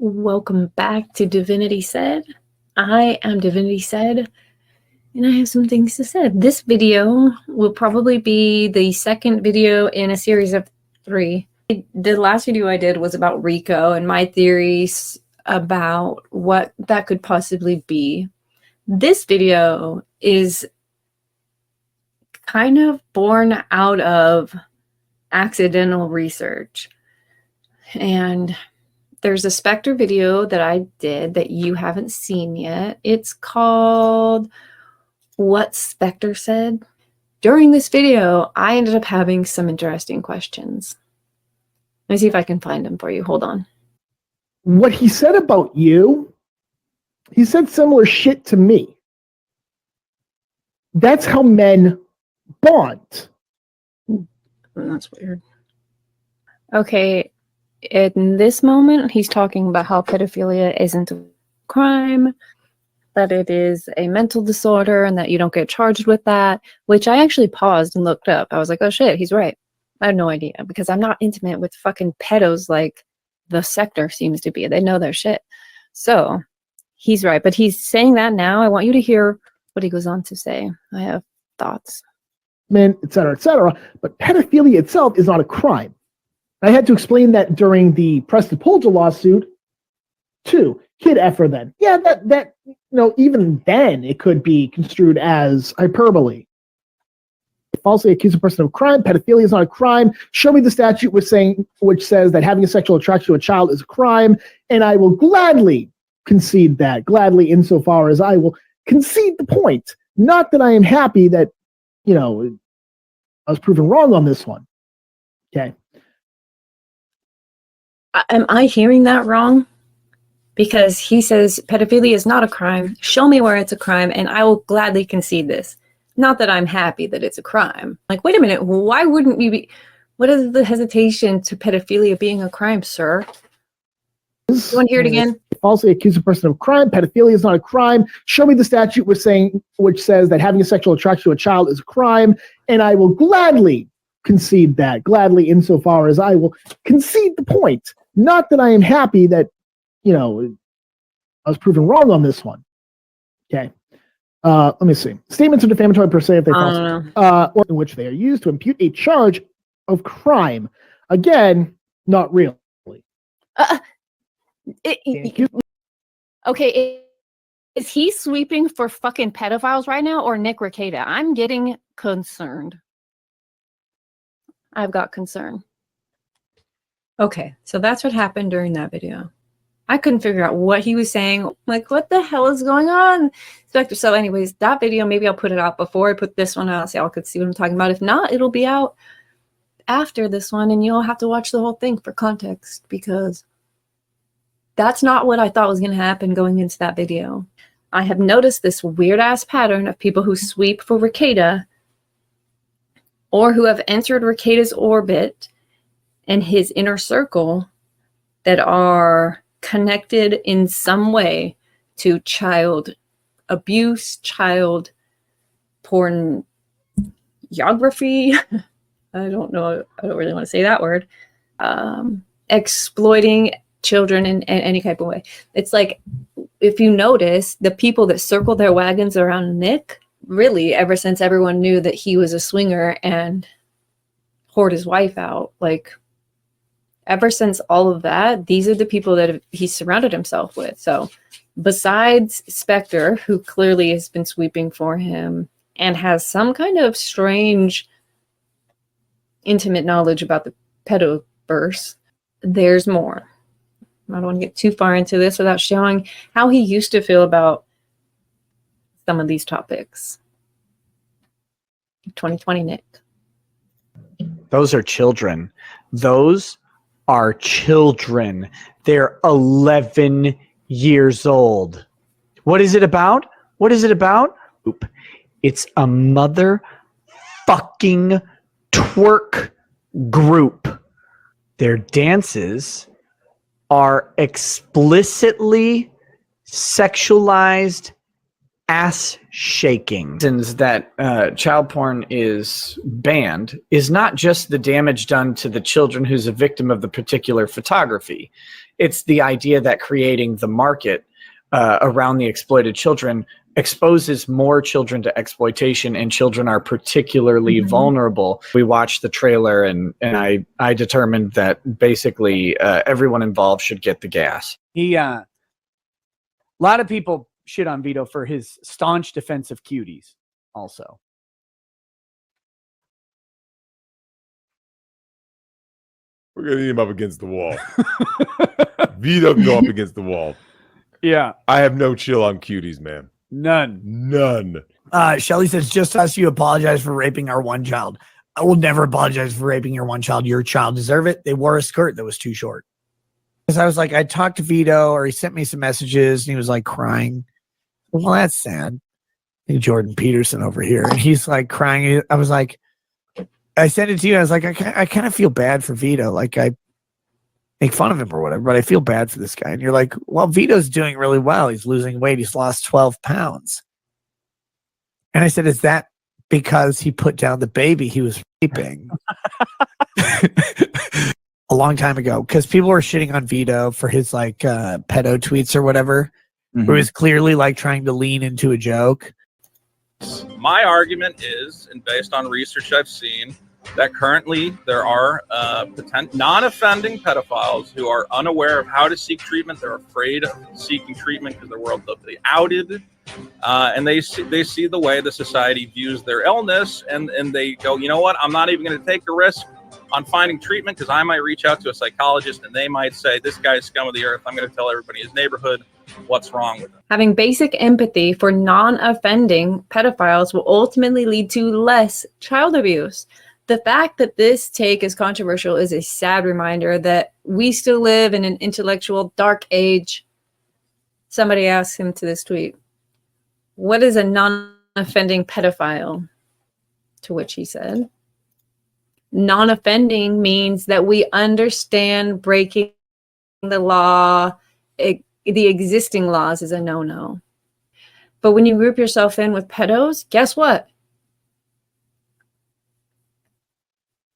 Welcome back to Divinity Said. I am Divinity Said, and I have some things to say. This video will probably be the second video in a series of 3. The last video I did was about Rico and my theories about what that could possibly be. This video is kind of born out of accidental research. And there's a Spectre video that I did that you haven't seen yet. It's called What Spectre Said. During this video, I ended up having some interesting questions. Let me see if I can find them for you. Hold on. What he said about you, he said similar shit to me. That's how men bond. That's weird. Okay. In this moment, he's talking about how pedophilia isn't a crime, that it is a mental disorder, and that you don't get charged with that, which I actually paused and looked up. I was like, oh shit, he's right. I had no idea, because I'm not intimate with fucking pedos like the sector seems to be. They know their shit. So, he's right. But he's saying that now. I want you to hear what he goes on to say. I have thoughts. Men, etc., etc. But pedophilia itself is not a crime. I had to explain that during the Preston Polja lawsuit too. Kid effer then. Yeah, that even then it could be construed as hyperbole. Falsely accuse a person of crime. Pedophilia is not a crime. Show me the statute which says that having a sexual attraction to a child is a crime, and I will gladly concede that. Gladly, insofar as I will concede the point. Not that I am happy that, I was proven wrong on this one. Okay. Am I hearing that wrong? Because he says pedophilia is not a crime. Show me where it's a crime, and I will gladly concede this. Not that I'm happy that it's a crime. Like, wait a minute, why wouldn't you be? What is the hesitation to pedophilia being a crime, sir? You want to hear it again? Falsely accuse a person of crime. Pedophilia is not a crime. Show me the statute which says that having a sexual attraction to a child is a crime, and I will gladly concede that. Gladly, insofar as I will concede the point. Not that I am happy that, I was proven wrong on this one. Okay. Let me see. Statements are defamatory per se if they false, or in which they are used to impute a charge of crime. Again, not really. Okay, is he sweeping for fucking pedophiles right now, or Nick Rekieta? I'm getting concerned. I've got concern. Okay, so that's what happened during that video. I couldn't figure out what he was saying. Like, what the hell is going on, Spectre? So anyways, that video, maybe I'll put it out before I put this one out so y'all could see what I'm talking about. If not, it'll be out after this one, and you'll have to watch the whole thing for context, because that's not what I thought was going to happen going into that video. I have noticed this weird-ass pattern of people who sweep for Rekieta, or who have entered Rekieta's orbit and his inner circle, that are connected in some way to child abuse, child pornography. I don't know. I don't really want to say that word. Exploiting children in any type of way. It's like, if you notice, the people that circle their wagons around Nick, really, ever since everyone knew that he was a swinger and whored his wife out, like, ever since all of that, these are the people that he surrounded himself with. So besides Spectre, who clearly has been sweeping for him and has some kind of strange intimate knowledge about the pedoverse, there's more. I don't want to get too far into this without showing how he used to feel about some of these topics. 2020 Nick. Those are children. Those are children. They're 11 years old. What is it about? What is it about? Oop. It's a motherfucking twerk group. Their dances are explicitly sexualized ass shaking. Reasons that child porn is banned is not just the damage done to the children who's a victim of the particular photography. It's the idea that creating the market around the exploited children exposes more children to exploitation, and children are particularly vulnerable. We watched the trailer, and I determined that basically everyone involved should get the gas. A lot of people shit on Vito for his staunch defense of Cuties also. We're going to need him up against the wall. Vito can go up against the wall. Yeah. I have no chill on Cuties, man. None. Shelly says, just us, you apologize for raping our one child. I will never apologize for raping your one child. Your child deserve it. They wore a skirt that was too short. Because I was like, I talked to Vito, or he sent me some messages, and he was like crying. Well, that's sad. I think Jordan Peterson over here, and he's like crying. I was like, I sent it to you. I was like, I kind of feel bad for Vito. Like, I make fun of him or whatever, but I feel bad for this guy. And you're like, well, Vito's doing really well. He's losing weight. He's lost 12 pounds. And I said, is that because he put down the baby he was raping? A long time ago, because people were shitting on Vito for his like pedo tweets or whatever, where he was clearly like trying to lean into a joke. My argument is, and based on research I've seen, that currently there are non-offending pedophiles who are unaware of how to seek treatment. They're afraid of seeking treatment because they're worldly outed, and they see the way the society views their illness, and they go, you know what? I'm not even going to take a risk on finding treatment because I might reach out to a psychologist, and they might say, this guy's scum of the earth. I'm going to tell everybody in his neighborhood what's wrong with him. Having basic empathy for non-offending pedophiles will ultimately lead to less child abuse. The fact that this take is controversial is a sad reminder that we still live in an intellectual dark age. Somebody asked him to this tweet, what is a non-offending pedophile? To which he said, non-offending means that we understand breaking the law. The existing laws is a no-no. But when you group yourself in with pedos, guess what?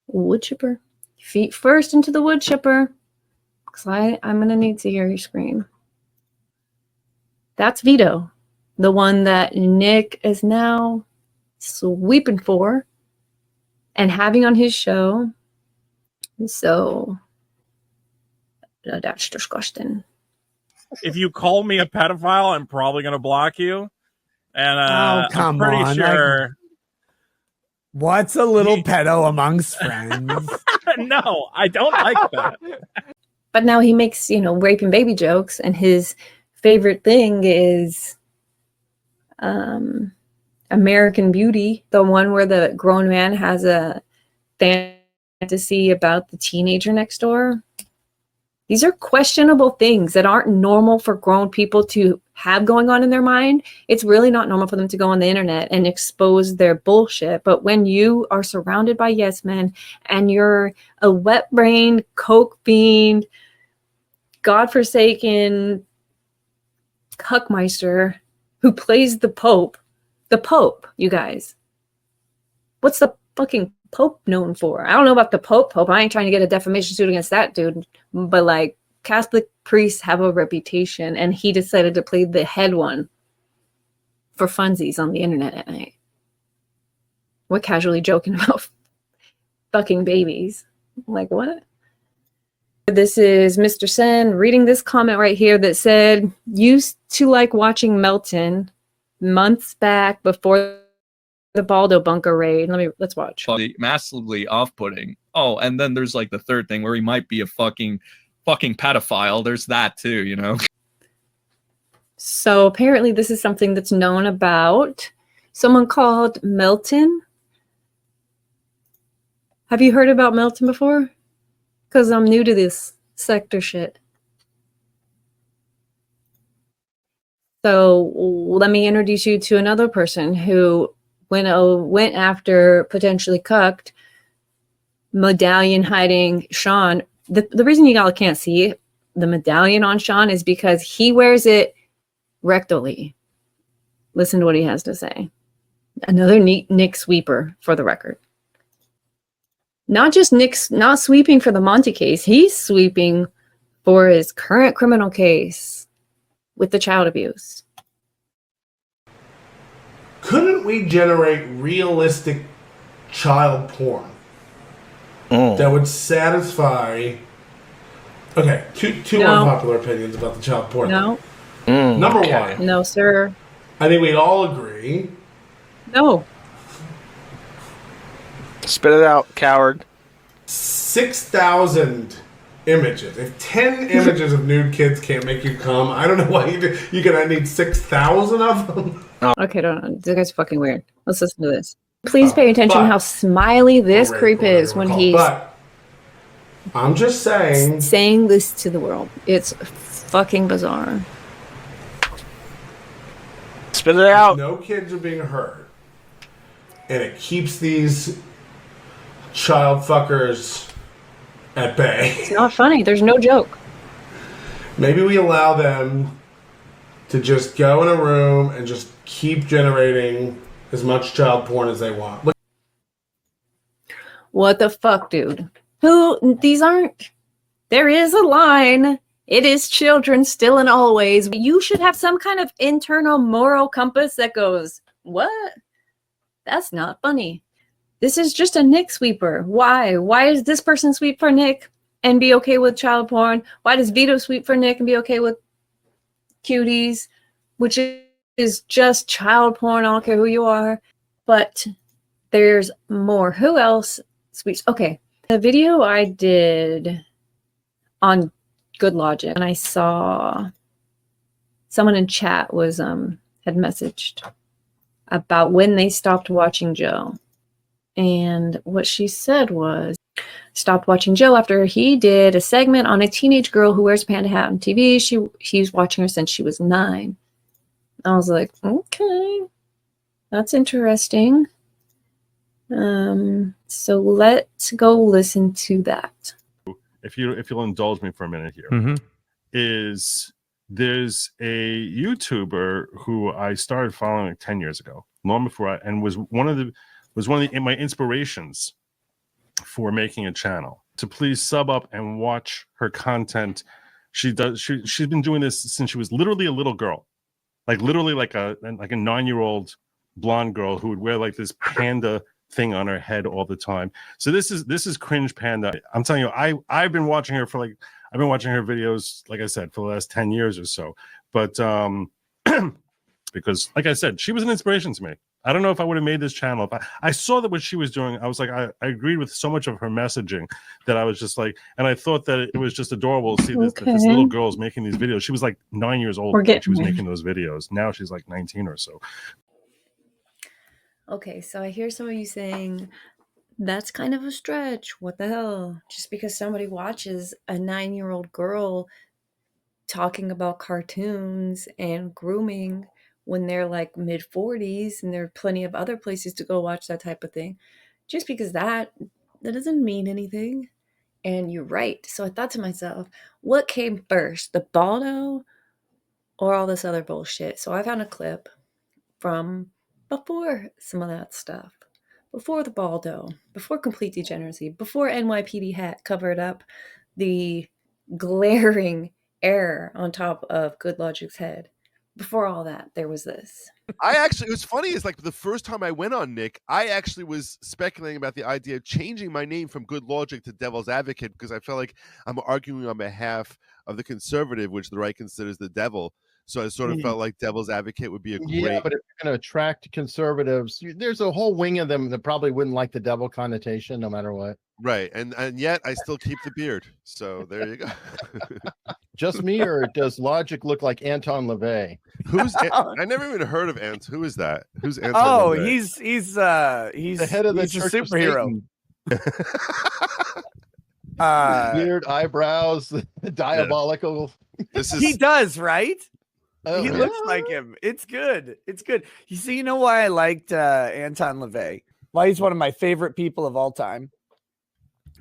Wood chipper. Feet first into the wood chipper. Because I'm going to need to hear you scream. That's Vito. The one that Nick is now sweeping for and having on his show. So, that's disgusting. If you call me a pedophile, I'm probably going to block you. And I'm pretty sure... What's a little pedo amongst friends? No, I don't like that. But now he makes, raping baby jokes, and his favorite thing is American Beauty, the one where the grown man has a fantasy about the teenager next door. These are questionable things that aren't normal for grown people to have going on in their mind. It's really not normal for them to go on the internet and expose their bullshit. But when you are surrounded by yes men and you're a wet-brained, coke fiend, godforsaken cuckmeister who plays the Pope, you guys. What's the fucking Pope known for? I don't know about the Pope. I ain't trying to get a defamation suit against that dude. But like, Catholic priests have a reputation, and he decided to play the head one for funsies on the internet at night. We're casually joking about fucking babies. Like, what? This is Mr. Sen reading this comment right here that said, used to like watching Melton months back before the Baldo bunker raid. Let's watch. Massively off-putting. Oh, and then there's like the third thing where he might be a fucking pedophile. There's that too, So apparently this is something that's known about someone called Melton. Have you heard about Melton before? Because I'm new to this sector shit. So let me introduce you to another person who went after potentially cucked medallion hiding Sean. The reason you all can't see the medallion on Sean is because he wears it rectally. Listen to what he has to say. Another Nick sweeper, for the record. Not just Nick's not sweeping for the Monty case. He's sweeping for his current criminal case with the child abuse. Couldn't we generate realistic child porn that would satisfy? Okay, two unpopular opinions about the child porn. No. Number one. No, sir. I think we'd all agree. No. Spit it out, coward. 6,000 images. If 10 images of nude kids can't make you come, I don't know why you're gonna need 6,000 of them. Okay, don't. This guy's fucking weird. Let's listen to this. Please pay attention to how smiley this creep is when he's. But I'm just saying this to the world. It's fucking bizarre. Spit it out. No kids are being hurt, and it keeps these child fuckers at bay. It's not funny. There's no joke. Maybe we allow them to just go in a room and just keep generating as much child porn as they want. What the fuck, dude? These aren't. There is a line. It is children still and always. You should have some kind of internal moral compass that goes, what? That's not funny. This is just a Nick sweeper. Why? Why does this person sweep for Nick and be okay with child porn? Why does Vito sweep for Nick and be okay with Cuties, which is just child porn? I don't care who you are. But there's more. Who else sweeps? Okay. The video I did on Good Lawgic, and I saw someone in chat was had messaged about when they stopped watching Joe. And what she said was, stopped watching Joe after he did a segment on a teenage girl who wears a panda hat on TV. He's watching her since she was 9. I was like, okay, that's interesting. So let's go listen to that. If you'll indulge me for a minute here, is there's a YouTuber who I started following like 10 years ago, long before and was one of my inspirations for making a channel. To please sub up and watch her content. She's been doing this since she was literally a little girl, like literally like a 9-year-old blonde girl who would wear like this panda thing on her head all the time. So this is cringe panda. I'm telling you, I've been watching her I've been watching her videos, like I said, for the last 10 years or so. But because like I said, she was an inspiration to me. I don't know if I would have made this channel. If I saw that what she was doing, I was like, I agreed with so much of her messaging that I was just like, and I thought that it was just adorable to see that this little girl's making these videos. She was like 9 years old when she was making those videos. Now she's like 19 or so. Okay, so I hear some of you saying, that's kind of a stretch. What the hell? Just because somebody watches a 9-year-old girl talking about cartoons and grooming when they're like mid-40s, and there are plenty of other places to go watch that type of thing. Just because that doesn't mean anything. And you're right. So I thought to myself, what came first, the Baldo or all this other bullshit? So I found a clip from before some of that stuff, before the Baldo, before complete degeneracy, before NYPD hat covered up the glaring error on top of Good Logic's head. Before all that, there was this. It was funny, is like the first time I went on Nick, I actually was speculating about the idea of changing my name from Good Logic to Devil's Advocate, because I felt like I'm arguing on behalf of the conservative, which the right considers the devil. So I sort of felt like Devil's Advocate would be a great... Yeah, but if you're going to attract conservatives, there's a whole wing of them that probably wouldn't like the devil connotation no matter what. Right, and yet I still keep the beard. So there you go. Just me, or does Logic look like Anton LaVey? I never even heard of Ant. Who is that? Who's Anton? Oh, LaVey? he's the head of the Church of superhero. Weird eyebrows, diabolical. He does, right? Oh, he looks like him. It's good. It's good. You see, you know why I liked Anton LaVey? Why he's one of my favorite people of all time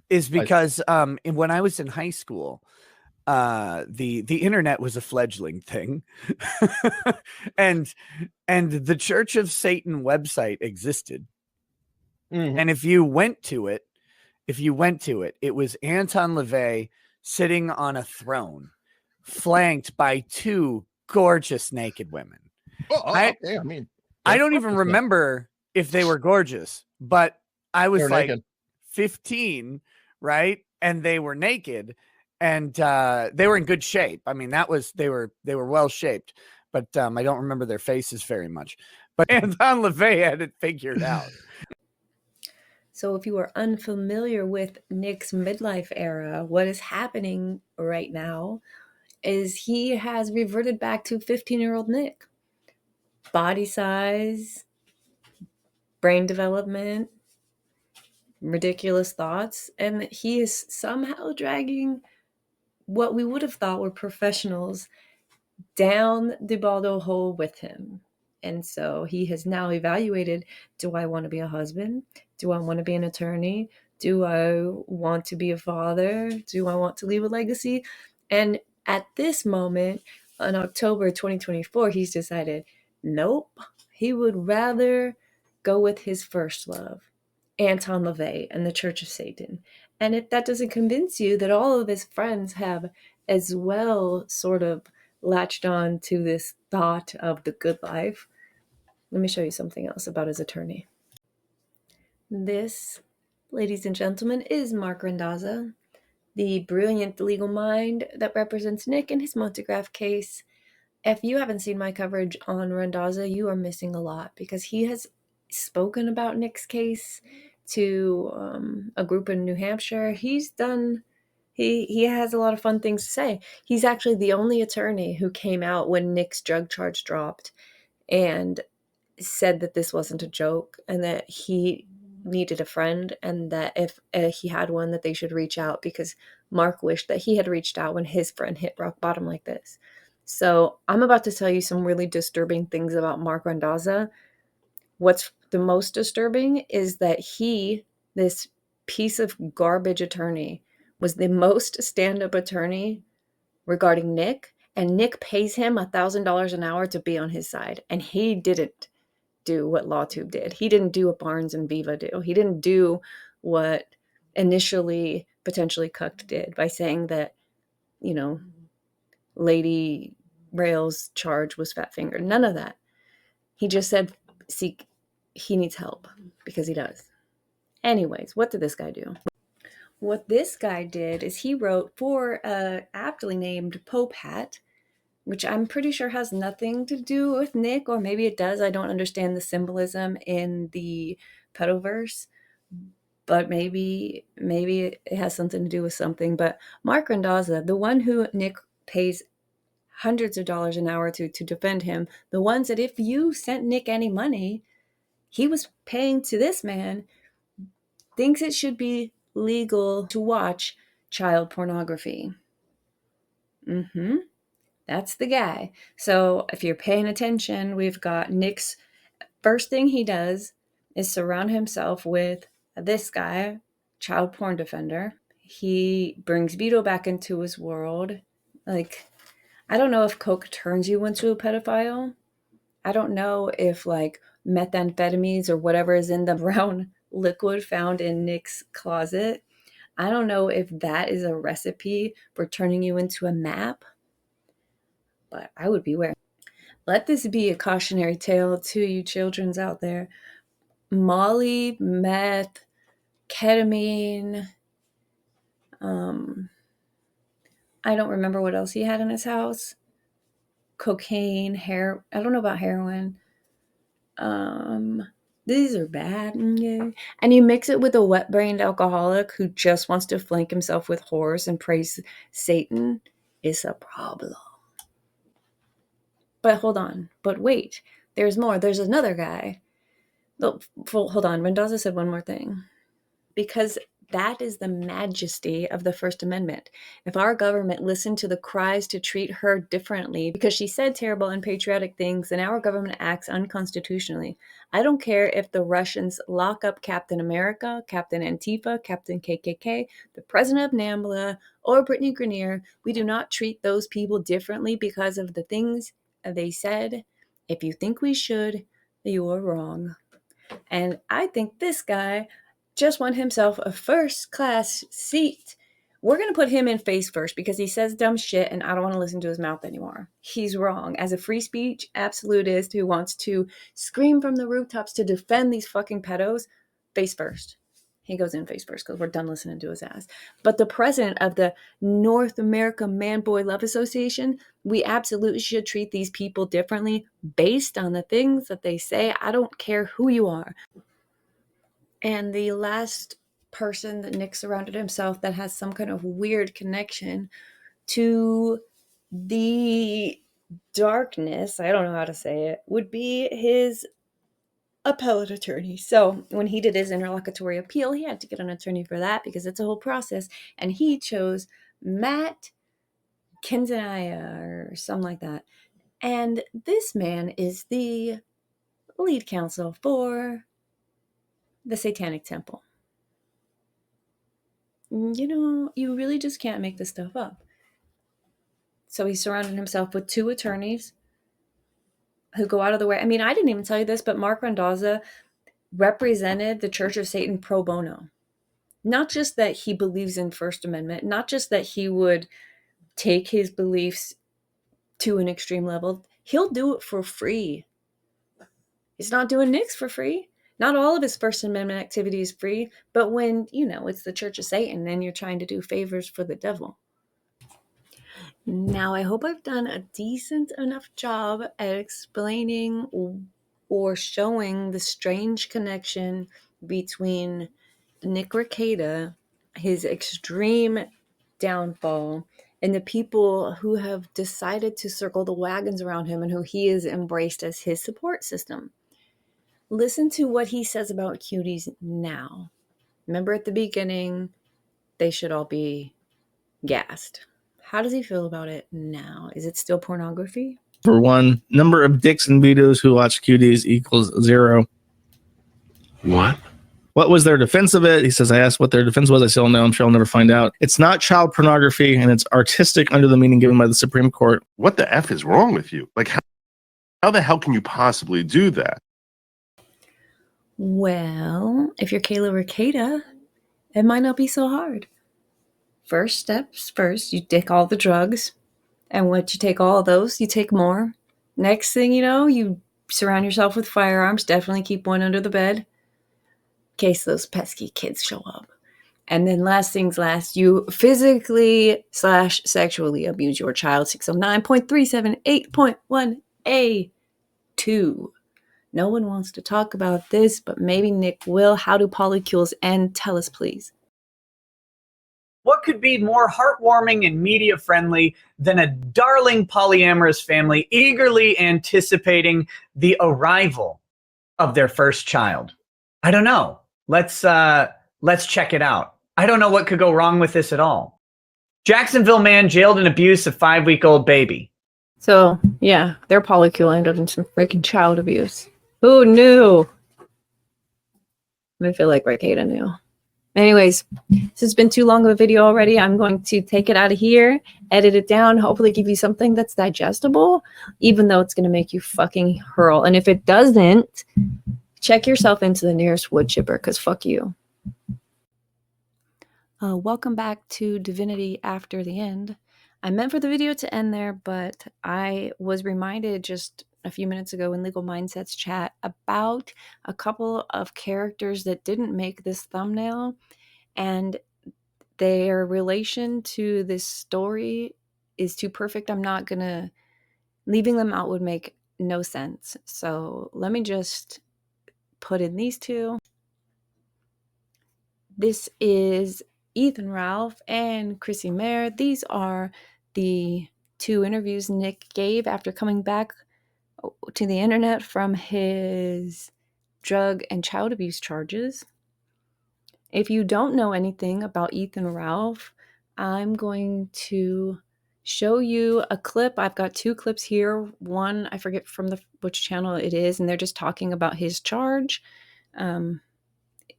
is because when I was in high school, the internet was a fledgling thing, and the Church of Satan website existed. And if you went to it, it was Anton LaVey sitting on a throne, flanked by two gorgeous naked women. Okay, I mean, I don't even remember if they were gorgeous, but I was like naked. 15, right? And they were naked, and they were in good shape. I mean, they were well shaped, but I don't remember their faces very much. But Anton LaVey had it figured out. So if you are unfamiliar with Nick's midlife era, what is happening right now is he has reverted back to 15-year-old Nick. Body size, brain development, ridiculous thoughts, and he is somehow dragging what we would have thought were professionals down the Baldo hole with him. And so he has now evaluated, do I want to be a husband? Do I want to be an attorney? Do I want to be a father? Do I want to leave a legacy? And at this moment, in October 2024, he's decided, nope, he would rather go with his first love, Anton LaVey and the Church of Satan. And if that doesn't convince you that all of his friends have as well sort of latched on to this thought of the good life, let me show you something else about his attorney. This, ladies and gentlemen, is Mark Randazza, the brilliant legal mind that represents Nick in his Montegraph case. If you haven't seen my coverage on Randazza, you are missing a lot, because he has spoken about Nick's case to a group in New Hampshire. He has a lot of fun things to say. He's actually the only attorney who came out when Nick's drug charge dropped and said that this wasn't a joke and that he needed a friend, and that if he had one, that they should reach out, because Mark wished that he had reached out when his friend hit rock bottom like this. So I'm about to tell you some really disturbing things about Mark Randazza. What's the most disturbing is that he, this piece of garbage attorney, was the most stand-up attorney regarding Nick, and Nick pays him $1,000 an hour to be on his side, and he didn't do what LawTube did. He didn't do what Barnes and Viva do. He didn't do what initially potentially Cucked did by saying that, you know, Lady Rail's charge was fat fingered. None of that. He just said, he needs help, because he does. Anyways, what did this guy do? What this guy did is he wrote for a aptly named Pope hat, which I'm pretty sure has nothing to do with Nick, or maybe it does. I don't understand the symbolism in the pedoverse, but maybe it has something to do with something. But Mark Randazza, the one who Nick pays hundreds of dollars an hour to defend him, the ones that if you sent Nick any money, he was paying to this man, thinks it should be legal to watch child pornography. That's the guy. So if you're paying attention, we've got Nick's first thing he does is surround himself with this guy, child porn defender. He brings Vito back into his world. Like, I don't know if coke turns you into a pedophile. I don't know if like methamphetamines or whatever is in the brown liquid found in Nick's closet, I don't know if that is a recipe for turning you into a map, but I would beware. Let this be a cautionary tale to you childrens out there. Molly, meth, ketamine, I don't remember what else he had in his house. Cocaine, hair. I don't know about heroin. These are bad. And you mix it with a wet-brained alcoholic who just wants to flank himself with whores and praise Satan, it's a problem. But hold on. But wait. There's more. There's another guy. Hold on. Randazza said one more thing. Because That is the majesty of the First Amendment. If our government listened to the cries to treat her differently because she said terrible, unpatriotic things, then our government acts unconstitutionally. I don't care if the Russians lock up Captain America, Captain Antifa, Captain KKK, the president of NAMBLA, or Brittany Grenier. We do not treat those people differently because of the things they said. If you think we should, you are wrong. And I think this guy just won himself a first-class seat. We're going to put him in face first because he says dumb shit and I don't want to listen to his mouth anymore. He's wrong. As a free speech absolutist who wants to scream from the rooftops to defend these fucking pedos, face first. He goes in face first because we're done listening to his ass. But the president of the North America Man Boy Love Association, we absolutely should treat these people differently based on the things that they say. I don't care who you are. And the last person that Nick surrounded himself that has some kind of weird connection to the darkness, I don't know how to say it, would be his appellate attorney. So when he did his interlocutory appeal, he had to get an attorney for that because it's a whole process. And he chose Matt Kenzanaya or something like that. And this man is the lead counsel for the Satanic Temple. You know, you really just can't make this stuff up. So he surrounded himself with 2 attorneys who go out of the way. I mean, I didn't even tell you this, but Mark Randazza represented the Church of Satan pro bono. Not just that he believes in First Amendment, not just that he would take his beliefs to an extreme level. He'll do it for free. He's not doing Nick's for free. Not all of his First Amendment activity is free, but when, you know, it's the Church of Satan and you're trying to do favors for the devil. Now, I hope I've done a decent enough job at explaining or showing the strange connection between Nick Rekieta, his extreme downfall, and the people who have decided to circle the wagons around him and who he has embraced as his support system. Listen to what he says about Cuties now. Remember at the beginning, they should all be gassed. How does he feel about it now? Is it still pornography? For one, number of dicks and Vitos who watch Cuties equals 0. What? What was their defense of it? He says, I asked what their defense was. I still don't know. I'm sure I'll never find out. It's not child pornography, and it's artistic under the meaning given by the Supreme Court. What the F is wrong with you? Like, how the hell can you possibly do that? Well, if you're Kayla Rekieta, it might not be so hard. First steps first, you take all the drugs. And once you take all of those, you take more. Next thing you know, you surround yourself with firearms. Definitely keep one under the bed in case those pesky kids show up. And then last things last, you physically / sexually abuse your child. 609.378.1A2. No one wants to talk about this, but maybe Nick will. How do polycules end? Tell us, please. What could be more heartwarming and media friendly than a darling polyamorous family eagerly anticipating the arrival of their first child? I don't know. Let's check it out. I don't know what could go wrong with this at all. Jacksonville man jailed in abuse of 5-week-old baby. So, yeah, their polycule ended in some freaking child abuse. Who knew? I feel like Rekieta knew. Anyways, this has been too long of a video already. I'm going to take it out of here, edit it down, hopefully give you something that's digestible, even though it's going to make you fucking hurl. And if it doesn't, check yourself into the nearest wood chipper, because fuck you. Welcome back to Divinity After the End. I meant for the video to end there, but I was reminded just a few minutes ago in Legal Mindsets chat about a couple of characters that didn't make this thumbnail, and their relation to this story is too perfect. I'm not gonna, leaving them out would make no sense. So let me just put in these two. This is Ethan Ralph and Chrissy Mayer. These are the 2 interviews Nick gave after coming back to the internet from his drug and child abuse charges. If you don't know anything about Ethan Ralph, I'm going to show you a clip. I've got 2 clips here. One, I forget from which channel it is, and they're just talking about his charge.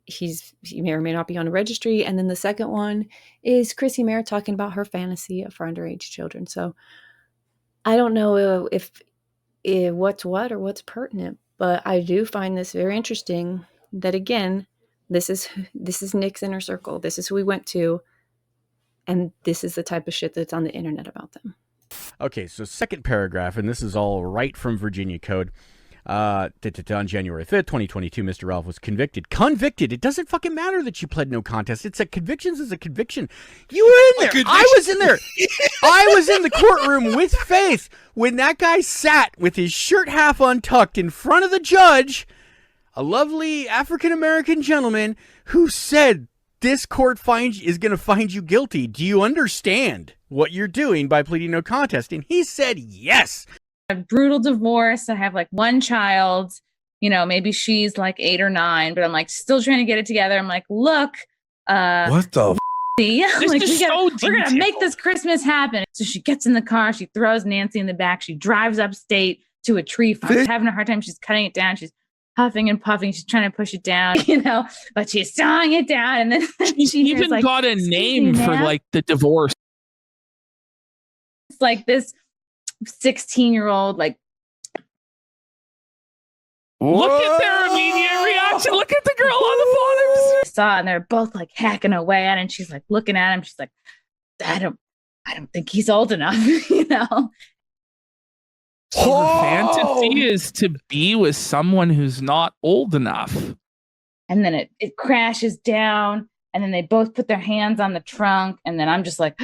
He may or may not be on a registry. And then the second one is Chrissy Mayer talking about her fantasy for underage children. So I don't know if what's what or what's pertinent, but I do find this very interesting that, again, this is Nick's inner circle. This is who we went to, and this is the type of shit that's on the internet about them. Okay, so second paragraph, and this is all right from Virginia Code. On January 5th, 2022, Mr. Ralph was convicted. Convicted. It doesn't fucking matter that you pled no contest. It's a convictions is a conviction. You were in there. I was in there. I was in the courtroom with Faith when that guy sat with his shirt half untucked in front of the judge, a lovely African-American gentleman who said, this court is going to find you guilty. Do you understand what you're doing by pleading no contest? And he said, yes. A brutal divorce. I have like 1 child, you know, maybe she's like 8 or 9, but I'm like still trying to get it together. I'm like, look, what the like, we're gonna make this Christmas happen. So she gets in the car, she throws Nancy in the back, she drives upstate to a tree farm. She's having a hard time, she's cutting it down, she's huffing and puffing, she's trying to push it down, you know, but she's sawing it down, and then she even like, got a name for like the divorce. It's like this 16-year-old, like, look at their immediate reaction. Look at the girl on the bottom. Saw, and they're both like hacking away at it, and she's like looking at him. She's like, I don't think he's old enough, you know. So the fantasy is to be with someone who's not old enough. And then it crashes down, and then they both put their hands on the trunk, and then I'm just like,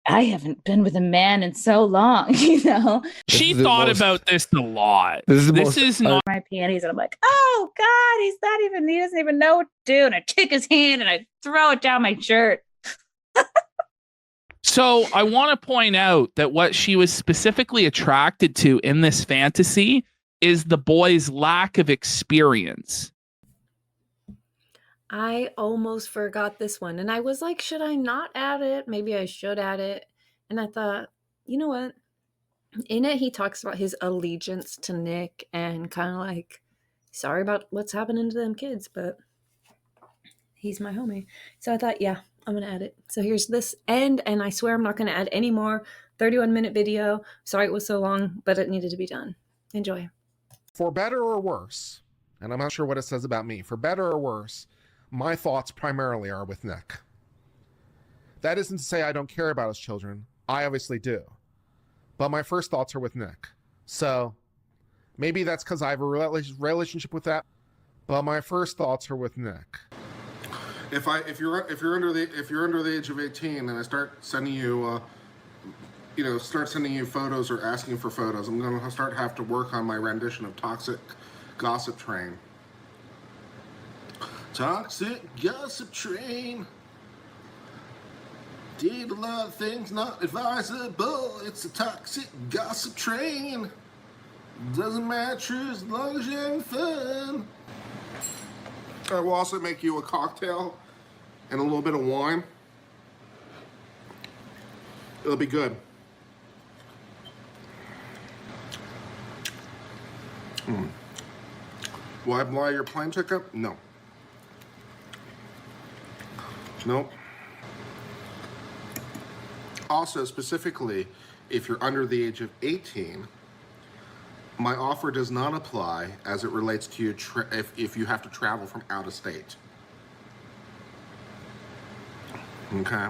I haven't been with a man in so long, you know. She thought about this a lot. This is not my panties, and I'm like, oh God, he doesn't even know what to do. And I kick his hand and I throw it down my shirt. So I want to point out that what she was specifically attracted to in this fantasy is the boy's lack of experience. I almost forgot this one. And I was like, should I not add it? Maybe I should add it. And I thought, you know what? In it, he talks about his allegiance to Nick and kind of like, sorry about what's happening to them kids, but he's my homie. So I thought, yeah, I'm going to add it. So here's this end. And I swear I'm not going to add any more. 31-minute video. Sorry it was so long, but it needed to be done. Enjoy. For better or worse, and I'm not sure what it says about me, for better or worse, my thoughts primarily are with Nick. That isn't to say I don't care about his children. I obviously do. But my first thoughts are with Nick. So maybe that's because I have a relationship with that. But my first thoughts are with Nick. If you're under the age of 18 and I start sending you photos or asking for photos, I'm gonna have to work on my rendition of Toxic Gossip Train. Toxic Gossip Train. Did a lot of things not advisable. It's a toxic gossip train. Doesn't matter as long as you're having fun. I will also make you a cocktail and a little bit of wine. It'll be good. Will I buy your plane ticket? No. Nope. Also, specifically, if you're under the age of 18, my offer does not apply as it relates to you if you have to travel from out of state. Okay?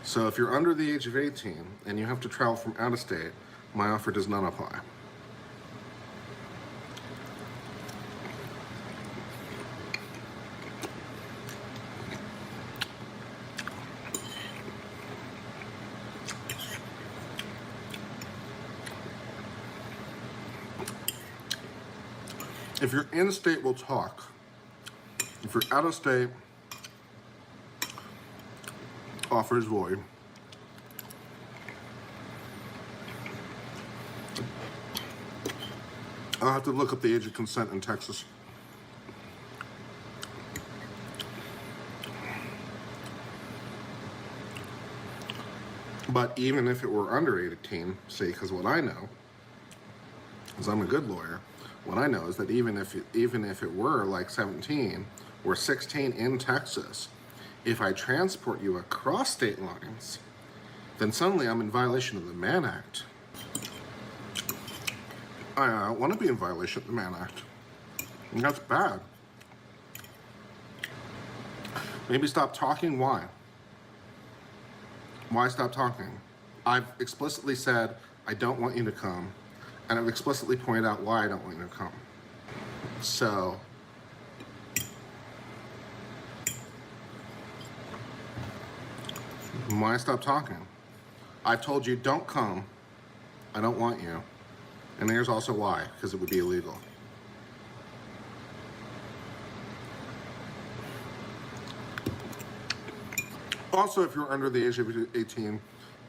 So if you're under the age of 18 and you have to travel from out of state, my offer does not apply. If you're in state, we'll talk. If you're out of state, offer is void. I'll have to look up the age of consent in Texas. But even if it were under 18, see, because what I know, because I'm a good lawyer, what I know is that even if it were like 17 or 16 in Texas, if I transport you across state lines, then suddenly I'm in violation of the Mann Act. I don't want to be in violation of the Mann Act. And that's bad. Maybe stop talking. Why? Why stop talking? I've explicitly said I don't want you to come, and I've explicitly pointed out why I don't want you to come. So, why stop talking? I've told you don't come. I don't want you. And here's also why, because it would be illegal. Also, if you're under the age of 18,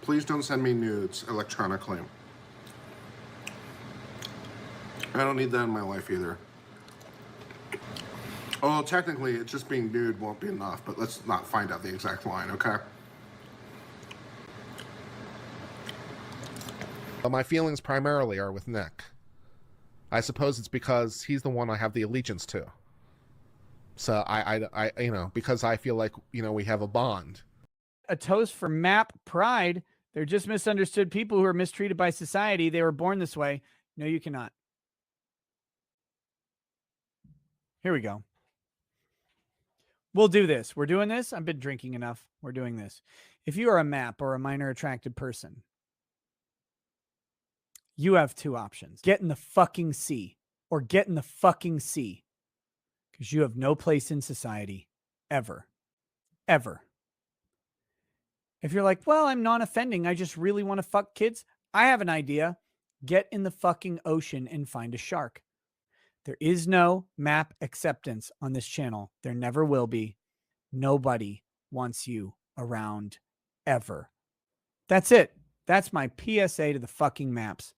please don't send me nudes electronically. I don't need that in my life either. Although technically, it's just being nude won't be enough, but let's not find out the exact line, okay? But my feelings primarily are with Nick. I suppose it's because he's the one I have the allegiance to. So I you know, because I feel like, you know, we have a bond. A toast for MAP pride. They're just misunderstood people who are mistreated by society. They were born this way. No, you cannot. Here we go. We'll do this. We're doing this. I've been drinking enough. We're doing this. If you are a MAP or a minor attracted person, you have two options. Get in the fucking sea or get in the fucking sea, because you have no place in society ever, ever. If you're like, well, I'm non-offending, I just really want to fuck kids, I have an idea. Get in the fucking ocean and find a shark. There is no MAP acceptance on this channel. There never will be. Nobody wants you around ever. That's it. That's my PSA to the fucking MAPs.